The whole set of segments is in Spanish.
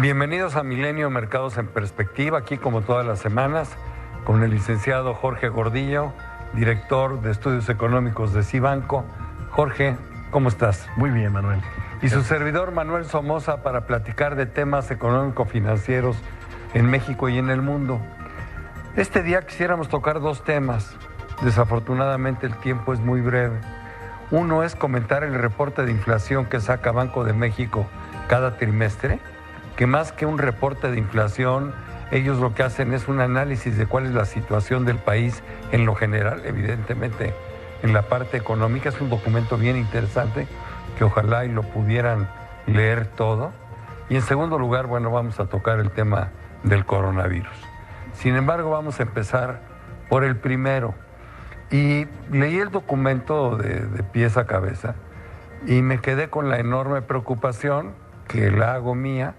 Bienvenidos a Milenio Mercados en Perspectiva, aquí como todas las semanas, con el licenciado Jorge Gordillo, director de Estudios Económicos de Cibanco. Jorge, ¿cómo estás? Muy bien, Manuel. Y su servidor Manuel Somoza para platicar de temas económico-financieros en México y en el mundo. Este día quisiéramos tocar dos temas. Desafortunadamente el tiempo es muy breve. Uno es comentar el reporte de inflación que saca Banco de México cada trimestre, que más que un reporte de inflación, ellos lo que hacen es un análisis de cuál es la situación del país en lo general, evidentemente en la parte económica. Es un documento bien interesante que ojalá y lo pudieran leer todo. Y en segundo lugar, bueno, vamos a tocar el tema del coronavirus. Sin embargo, vamos a empezar por el primero. Y leí el documento de pies a cabeza y me quedé con la enorme preocupación, que la hago mía,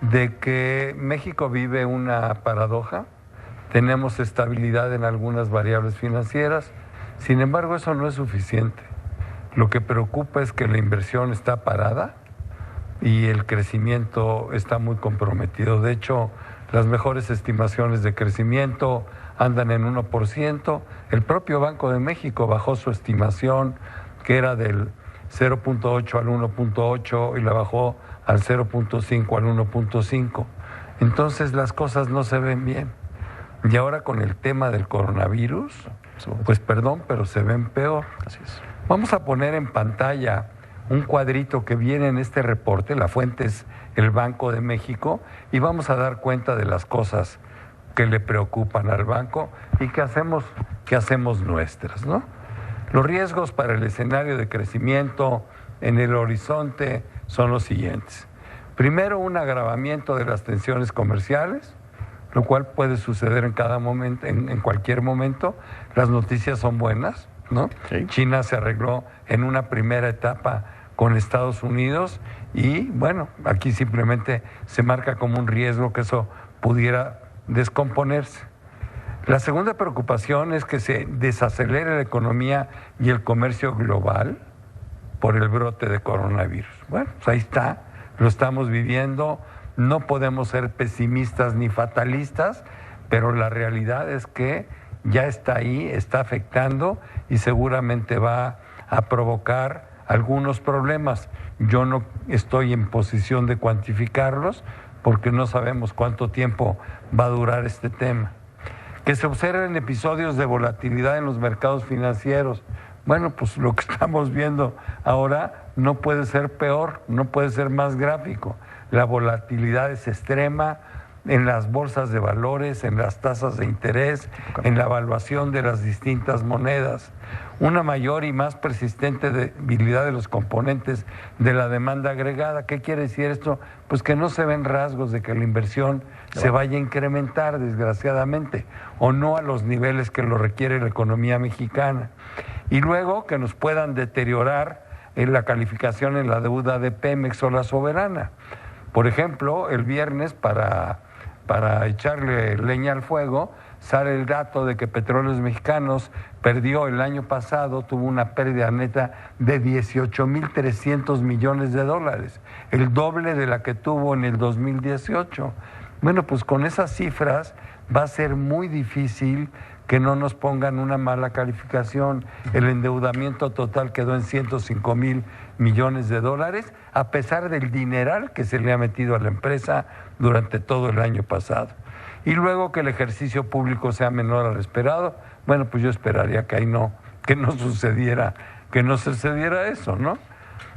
de que México vive una paradoja. Tenemos estabilidad en algunas variables financieras, sin embargo eso no es suficiente. Lo que preocupa es que la inversión está parada y el crecimiento está muy comprometido. De hecho, las mejores estimaciones de crecimiento andan en 1%. El propio Banco de México bajó su estimación, que era del 0.8 al 1.8, y la bajó al 0.5 al 1.5. Entonces las cosas no se ven bien. Y ahora con el tema del coronavirus, pues perdón, pero se ven peor. Así es. Vamos a poner en pantalla un cuadrito que viene en este reporte. La fuente es el Banco de México, y vamos a dar cuenta de las cosas que le preocupan al banco y que hacemos nuestras, ¿no? Los riesgos para el escenario de crecimiento en el horizonte son los siguientes. Primero, un agravamiento de las tensiones comerciales, lo cual puede suceder en cada momento, en cualquier momento. Las noticias son buenas, ¿no? Sí. China se arregló en una primera etapa con Estados Unidos y, bueno, aquí simplemente se marca como un riesgo que eso pudiera descomponerse. La segunda preocupación es que se desacelere la economía y el comercio global por el brote de coronavirus. Bueno, pues ahí está, lo estamos viviendo. No podemos ser pesimistas ni fatalistas, pero la realidad es que ya está ahí, está afectando y seguramente va a provocar algunos problemas. Yo no estoy en posición de cuantificarlos porque no sabemos cuánto tiempo va a durar este tema. Que se observen episodios de volatilidad en los mercados financieros. Bueno, pues lo que estamos viendo ahora no puede ser peor, no puede ser más gráfico. La volatilidad es extrema en las bolsas de valores, en las tasas de interés, en la evaluación de las distintas monedas. Una mayor y más persistente debilidad de los componentes de la demanda agregada. ¿Qué quiere decir esto? Pues que no se ven rasgos de que la inversión se vaya a incrementar, desgraciadamente, o no a los niveles que lo requiere la economía mexicana. Y luego que nos puedan deteriorar en la calificación en la deuda de Pemex o la soberana. Por ejemplo, el viernes, para echarle leña al fuego, sale el dato de que Petróleos Mexicanos perdió el año pasado, tuvo una pérdida neta de 18,300 millones de dólares, el doble de la que tuvo en el 2018. Bueno, pues con esas cifras va a ser muy difícil que no nos pongan una mala calificación. El endeudamiento total quedó en 105,000 millones de dólares, a pesar del dineral que se le ha metido a la empresa durante todo el año pasado. Y luego que el ejercicio público sea menor al esperado, bueno, pues yo esperaría que no sucediera eso, ¿no?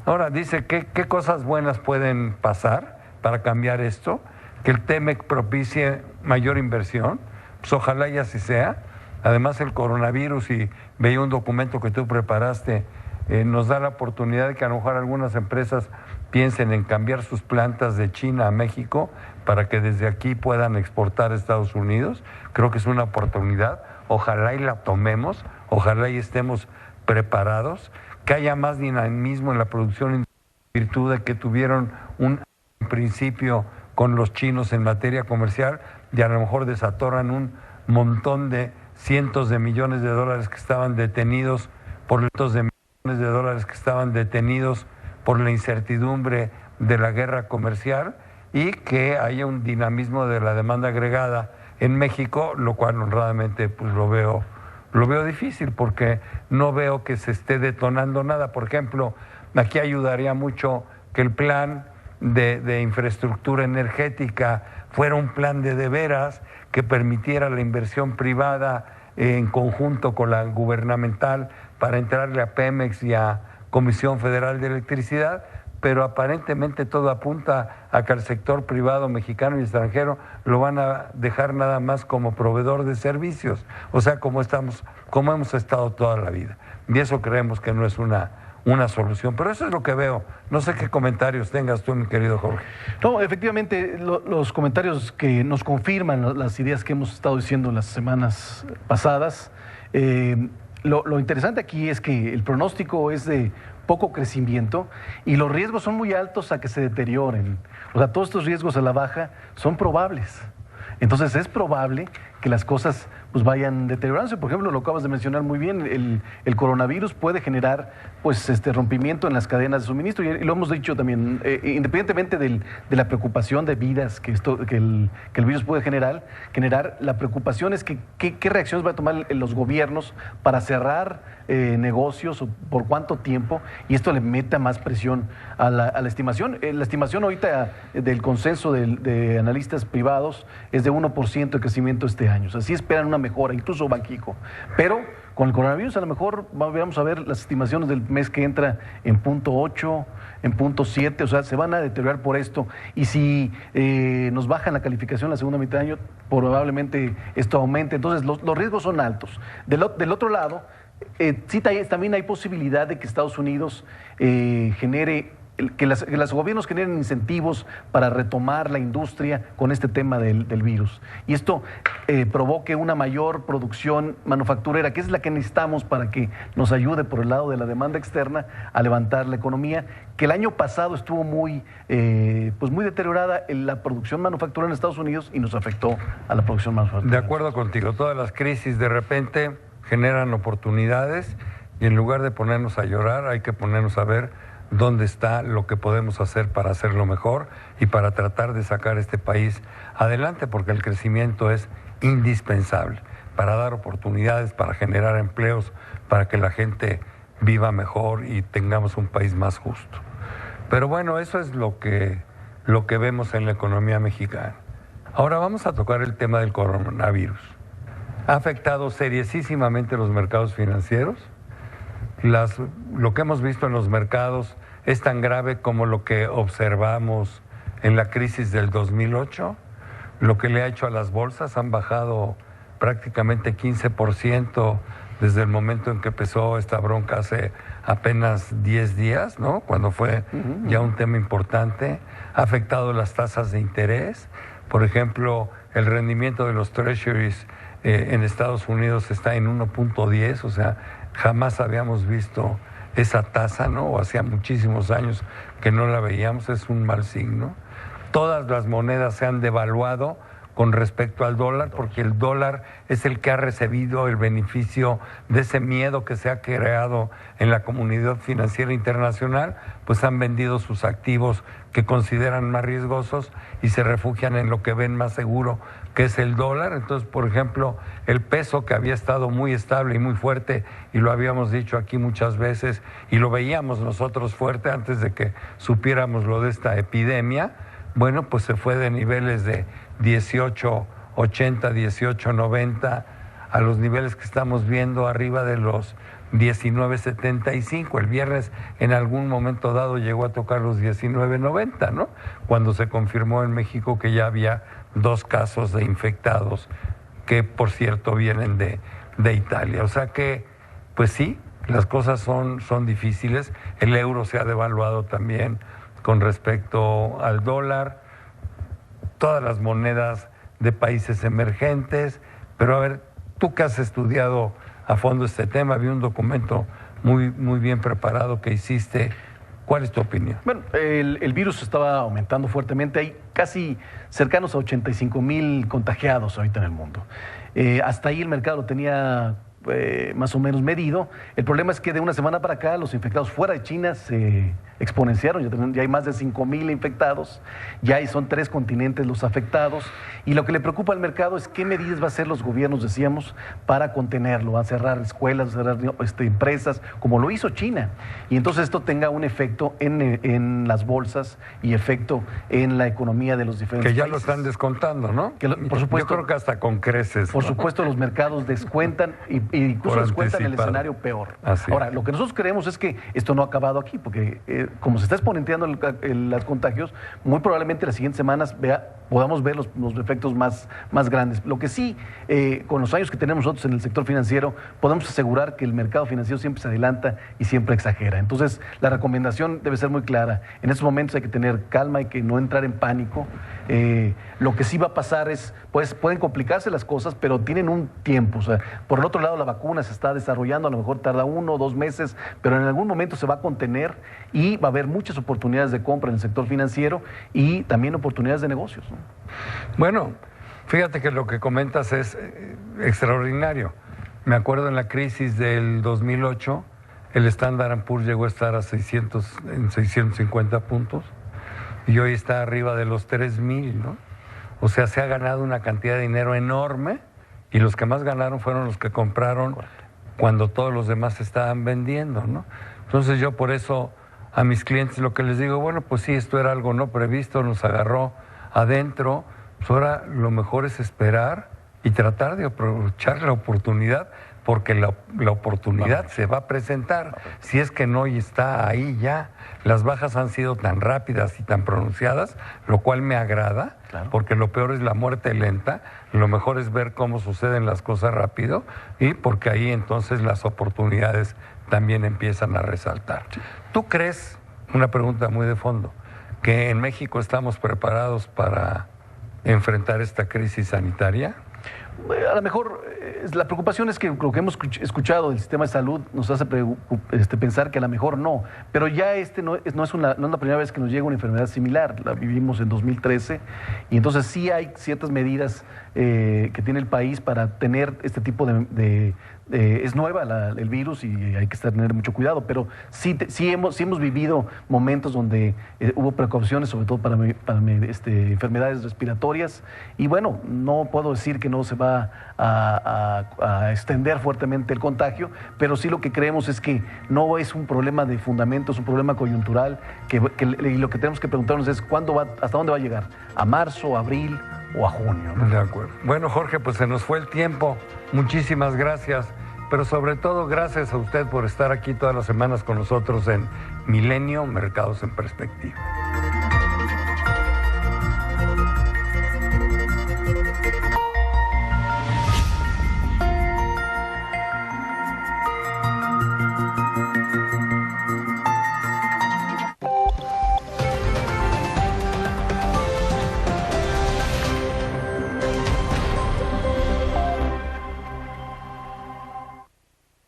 Ahora, dice, ¿qué cosas buenas pueden pasar para cambiar esto? Que el TEMEC propicie mayor inversión, pues ojalá y así sea. Además, el coronavirus, y veía un documento que tú preparaste, nos da la oportunidad de que a lo mejor algunas empresas piensen en cambiar sus plantas de China a México para que desde aquí puedan exportar a Estados Unidos. Creo que es una oportunidad. Ojalá y la tomemos, ojalá y estemos preparados, que haya más dinamismo en la producción en virtud de que tuvieron un principio con los chinos en materia comercial y a lo mejor desatoran un montón de cientos de millones de dólares que estaban detenidos por la incertidumbre de la guerra comercial, y que haya un dinamismo de la demanda agregada en México, lo cual honradamente pues lo veo difícil porque no veo que se esté detonando nada. Por ejemplo, aquí ayudaría mucho que el plan de infraestructura energética fuera un plan de veras que permitiera la inversión privada en conjunto con la gubernamental para entrarle a Pemex y a Comisión Federal de Electricidad, pero aparentemente todo apunta a que el sector privado mexicano y extranjero lo van a dejar nada más como proveedor de servicios, o sea, como hemos estado toda la vida. Y eso creemos que no es una solución, pero eso es lo que veo. No sé qué comentarios tengas tú, mi querido Jorge. No, efectivamente, los comentarios que nos confirman las ideas que hemos estado diciendo las semanas pasadas. Lo interesante aquí es que el pronóstico es de poco crecimiento y los riesgos son muy altos a que se deterioren. O sea, todos estos riesgos a la baja son probables. Entonces es probable que las cosas pues vayan deteriorándose. Por ejemplo, lo acabas de mencionar muy bien, el coronavirus puede generar pues rompimiento en las cadenas de suministro y lo hemos dicho también, independientemente de la preocupación de vidas que el virus puede generar, la preocupación es que qué reacciones va a tomar los gobiernos para cerrar negocios o por cuánto tiempo, y esto le meta más presión a la estimación. La estimación ahorita del consenso de analistas privados es de 1% de crecimiento este año. O sea, sí esperan una mejora, incluso Banxico. Pero con el coronavirus a lo mejor vamos a ver las estimaciones del mes que entra en 0.8, en 0.7, o sea, se van a deteriorar por esto. Y si nos bajan la calificación la segunda mitad de año, probablemente esto aumente. Entonces, los riesgos son altos. Del otro lado, sí, también hay posibilidad de que Estados Unidos genere, que los gobiernos generen incentivos para retomar la industria con este tema del virus. Y esto provoque una mayor producción manufacturera, que es la que necesitamos para que nos ayude por el lado de la demanda externa a levantar la economía, que el año pasado estuvo muy deteriorada en la producción manufacturera en Estados Unidos y nos afectó a la producción manufacturera. De acuerdo contigo, todas las crisis de repente generan oportunidades y en lugar de ponernos a llorar hay que ponernos a ver dónde está lo que podemos hacer para hacerlo mejor y para tratar de sacar este país adelante, porque el crecimiento es indispensable para dar oportunidades, para generar empleos, para que la gente viva mejor y tengamos un país más justo. Pero bueno, eso es lo que vemos en la economía mexicana. Ahora vamos a tocar el tema del coronavirus. Ha afectado seriosísimamente los mercados financieros. Lo que hemos visto en los mercados es tan grave como lo que observamos en la crisis del 2008. Lo que le ha hecho a las bolsas, han bajado prácticamente 15% desde el momento en que empezó esta bronca hace apenas 10 días, ¿no? Cuando fue ya un tema importante. Ha afectado las tasas de interés. Por ejemplo, el rendimiento de los treasuries en Estados Unidos está en 1.10, o sea, jamás habíamos visto esa tasa, ¿no? O hacía muchísimos años que no la veíamos, es un mal signo. Todas las monedas se han devaluado con respecto al dólar, porque el dólar es el que ha recibido el beneficio de ese miedo que se ha creado en la comunidad financiera internacional, pues han vendido sus activos que consideran más riesgosos y se refugian en lo que ven más seguro, que es el dólar. Entonces, por ejemplo, el peso, que había estado muy estable y muy fuerte, y lo habíamos dicho aquí muchas veces, y lo veíamos nosotros fuerte antes de que supiéramos lo de esta epidemia, bueno, pues se fue de niveles de 18.80, 18.90 a los niveles que estamos viendo arriba de los 19.75. El viernes en algún momento dado llegó a tocar los 19.90, ¿no? Cuando se confirmó en México que ya había 2 casos de infectados que, por cierto, vienen de Italia. O sea que, pues sí, las cosas son difíciles. El euro se ha devaluado también con respecto al dólar, todas las monedas de países emergentes. Pero a ver, tú que has estudiado a fondo este tema, vi un documento muy bien preparado que hiciste. ¿Cuál es tu opinión? Bueno, el virus estaba aumentando fuertemente. Hay casi cercanos a 85,000 contagiados ahorita en el mundo. Hasta ahí el mercado lo tenía más o menos medido. El problema es que de una semana para acá los infectados fuera de China se exponenciaron, ya hay más de 5,000 infectados, son 3 continentes los afectados, y lo que le preocupa al mercado es qué medidas va a hacer los gobiernos, decíamos, para contenerlo. Va a cerrar escuelas, va a cerrar empresas, como lo hizo China, y entonces esto tenga un efecto en las bolsas y efecto en la economía de los diferentes países. Que ya países. lo están descontando, ¿no? Por supuesto, yo creo que hasta con creces. Por ¿no? supuesto, los mercados descuentan y incluso descuentan el escenario peor. Ahora, lo que nosotros creemos es que esto no ha acabado aquí, porque como se está exponenciando los contagios, muy probablemente las siguientes semanas podamos ver los efectos más grandes. Lo que sí, con los años que tenemos nosotros en el sector financiero, podemos asegurar que el mercado financiero siempre se adelanta y siempre exagera. Entonces, la recomendación debe ser muy clara. En estos momentos hay que tener calma, hay que no entrar en pánico. Lo que sí va a pasar es, pues, pueden complicarse las cosas, pero tienen un tiempo. O sea, por el otro lado, la vacuna se está desarrollando, a lo mejor tarda 1 o 2 meses, pero en algún momento se va a contener y va a haber muchas oportunidades de compra en el sector financiero y también oportunidades de negocios, ¿no? Bueno, fíjate que lo que comentas es extraordinario. Me acuerdo en la crisis del 2008, el Standard & Poor's llegó a estar en 650 puntos y hoy está arriba de los 3,000, ¿no? O sea, se ha ganado una cantidad de dinero enorme y los que más ganaron fueron los que compraron cuando todos los demás estaban vendiendo, ¿no? Entonces yo por eso a mis clientes lo que les digo, bueno, pues sí, esto era algo no previsto, nos agarró adentro, pues ahora lo mejor es esperar y tratar de aprovechar la oportunidad, porque la oportunidad se va a presentar, si es que no está ahí ya. Las bajas han sido tan rápidas y tan pronunciadas, lo cual me agrada, porque lo peor es la muerte lenta, lo mejor es ver cómo suceden las cosas rápido, y porque ahí entonces las oportunidades también empiezan a resaltar. ¿Tú crees, una pregunta muy de fondo, que en México estamos preparados para enfrentar esta crisis sanitaria? A lo mejor la preocupación es que lo que hemos escuchado del sistema de salud nos hace pensar que a lo mejor no, pero ya no es la primera vez que nos llega una enfermedad similar. La vivimos en 2013 y entonces sí hay ciertas medidas que tiene el país para tener este tipo es nueva el virus y hay que tener mucho cuidado, pero sí hemos vivido momentos donde hubo precauciones, sobre todo para enfermedades respiratorias, y bueno, no puedo decir que no se va a extender fuertemente el contagio, pero sí lo que creemos es que no es un problema de fundamento, es un problema coyuntural, y lo que tenemos que preguntarnos es hasta dónde va a llegar, a marzo, abril o a junio, ¿no? De acuerdo. Bueno, Jorge, pues se nos fue el tiempo. Muchísimas gracias, pero sobre todo gracias a usted por estar aquí todas las semanas con nosotros en Milenio Mercados en Perspectiva.